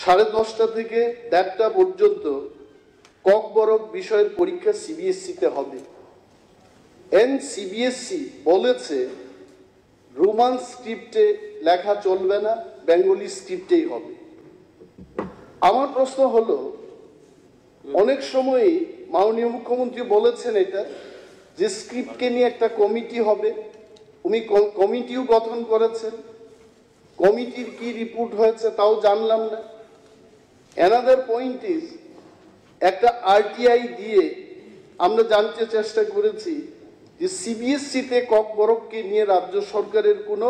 10:30 থেকে 1:30 পর্যন্ত ককবরক বিষয়ের পরীক্ষা সিবিএসসিতে হবে। সিবিএসসি বলেছে রোমান স্ক্রিপ্টে লেখা চলবে না, বেঙ্গলি স্ক্রিপ্টেই হবে। আমার প্রশ্ন হলো, অনেক সময়ই মাননীয় মুখ্যমন্ত্রী বলেছেন এটা যে স্ক্রিপ্টকে নিয়ে একটা কমিটি হবে, উনি কমিটিও গঠন করেছেন, কমিটির কি রিপোর্ট হয়েছে তাও জানলাম না। অ্যানাদার পয়েন্ট ইজ, একটা আরটিআই দিয়ে আমরা জানতে চেষ্টা করেছি যে সিবিএসসিতে ককবরককে নিয়ে রাজ্য সরকারের কোনো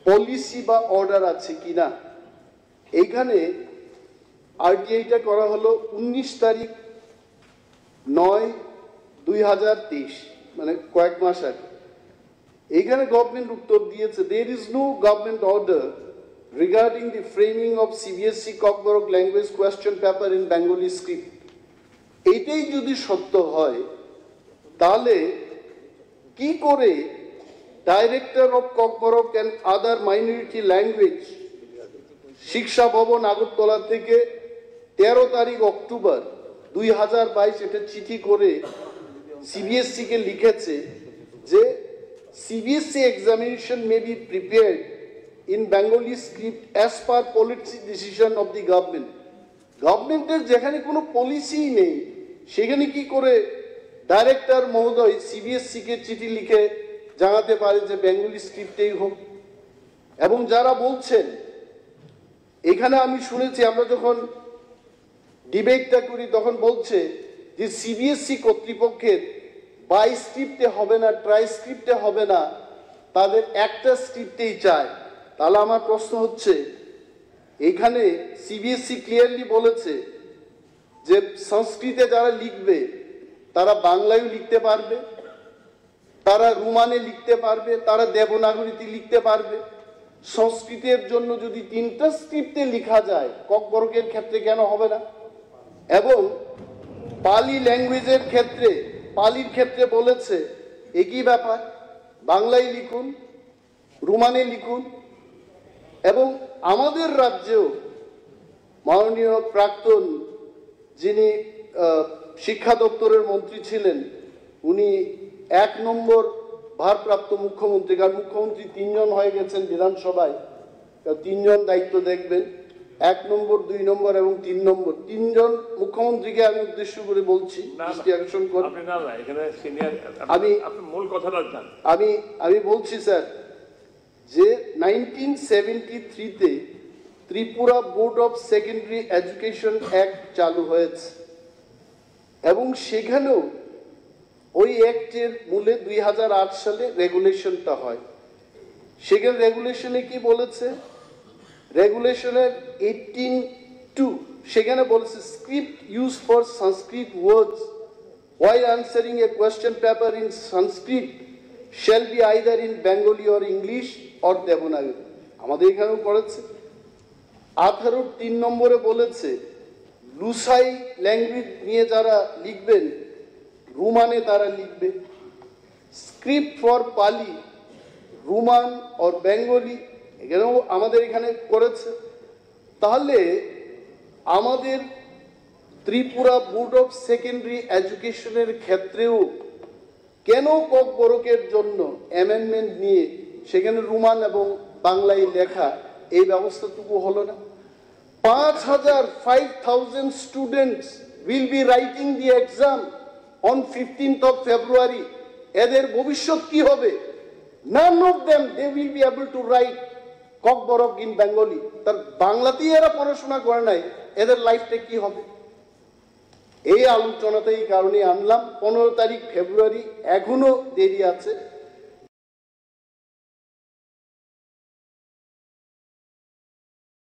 পলিসি বা অর্ডার আছে কিনা। এইখানে আরটিআইটা করা হলো 19 তারিখ 9/2023, মানে কয়েক মাস আগে। এইখানে গভর্নমেন্ট উত্তর দিয়েছে, there is no government order regarding the framing of CBSE Kokborok language question paper in Bengali script. এইটাই যদি সত্য হয়, তাহলে কি করে director of Kokborok and other minority language শিক্ষা ভবন আগরতলা থেকে 13 তারিখ অক্টোবর 2022 এটা চিঠি করে সিবিএসসি কে লিখেছে যে CBSE examination may be prepared in Bengali script as per policy decision of the government. গভর্নমেন্টের যেখানে কোনো পলিসি নেই, সেখানে কি করে ডাইরেক্টর মহোদয় সিবিএসসি কে চিঠি লিখে জানাতে পারে যে বেঙ্গলি স্ক্রিপ্টেই হোক? এবং যারা বলছেন, এখানে আমি শুনেছি, আমরা যখন ডিবেটটা করি তখন বলছে যে সিবিএসসি কর্তৃপক্ষের বাই স্ক্রিপ্টে হবে না, ট্রাই স্ক্রিপ্টে হবে না, তাদের একটা স্ক্রিপ্টেই চায়। তাহলে আমার প্রশ্ন হচ্ছে, এখানে সিবিএসসি ক্লিয়ারলি বলেছে যে সংস্কৃতে যারা লিখবে তারা বাংলায়ও লিখতে পারবে, তারা রোমানে লিখতে পারবে, তারা দেবনাগরীতে লিখতে পারবে। সংস্কৃতের জন্য যদি 3টা স্ক্রিপ্টে লেখা যায়, ককবরকের ক্ষেত্রে কেন হবে না? এবং পালি ল্যাঙ্গুয়েজের ক্ষেত্রে, পালির ক্ষেত্রে বলেছে একই ব্যাপার, বাংলায় লিখুন, রোমানে লিখুন। এবং আমাদের রাজ্যেও মাননীয় প্রাক্তন যিনি শিক্ষা দপ্তরের মন্ত্রী ছিলেন, উনি 1 নম্বর ভারপ্রাপ্ত মুখ্যমন্ত্রী, কারণ মুখ্যমন্ত্রী 3 জন হয়ে গেছেন বিধানসভায়, 3 জন দায়িত্ব দেখবেন, 1 নম্বর, 2 নম্বর এবং 3 নম্বর, 3 জন মুখ্যমন্ত্রীকে আমি উদ্দেশ্য করে বলছি, আমি বলছি স্যার যে 1973-তে Tripura board of secondary education act চালু হয়েছে এবং সেখানেও ওই অ্যাক্টের মূলে 2008 সালে রেগুলেশনটা হয়। সেখানে রেগুলেশনে কি বলেছে? রেগুলেশনের 18(2) সেখানে বলেছে script use for Sanskrit words while answering a question paper in Sanskrit shall be either in Bengali or English or Devanagari। আমাদের এখানেও করেছে। 18(3) নম্বরে বলেছে লুসাই ল্যাঙ্গুয়েজ নিয়ে যারা লিখবেন, রোমানে তারা লিখবে। স্ক্রিপ্ট ফর পালি, রোমান অর বেঙ্গলি, এখানেও আমাদের এখানে করেছে। তাহলে আমাদের ত্রিপুরা বোর্ড অফ সেকেন্ডারি এডুকেশনের ক্ষেত্রেও কেন ককবরকের জন্য অ্যামেন্ডমেন্ট নিয়ে সেখানে রোমান এবং বাংলায় লেখা, এই ব্যবস্থাটুকু হলো না? 5,000 students will be writing the exam on 15th of February। এদের ভবিষ্যৎ কি হবে? None of them they will be able to write Kokborok in Bengali. তার বাংলাতেই এরা পড়াশোনা করে নাই, এদের লাইফটা কি হবে? এই আলোচনাতে এই কারণে আনলাম। 15 তারিখ ফেব্রুয়ারি, এখনো দেরি আছে।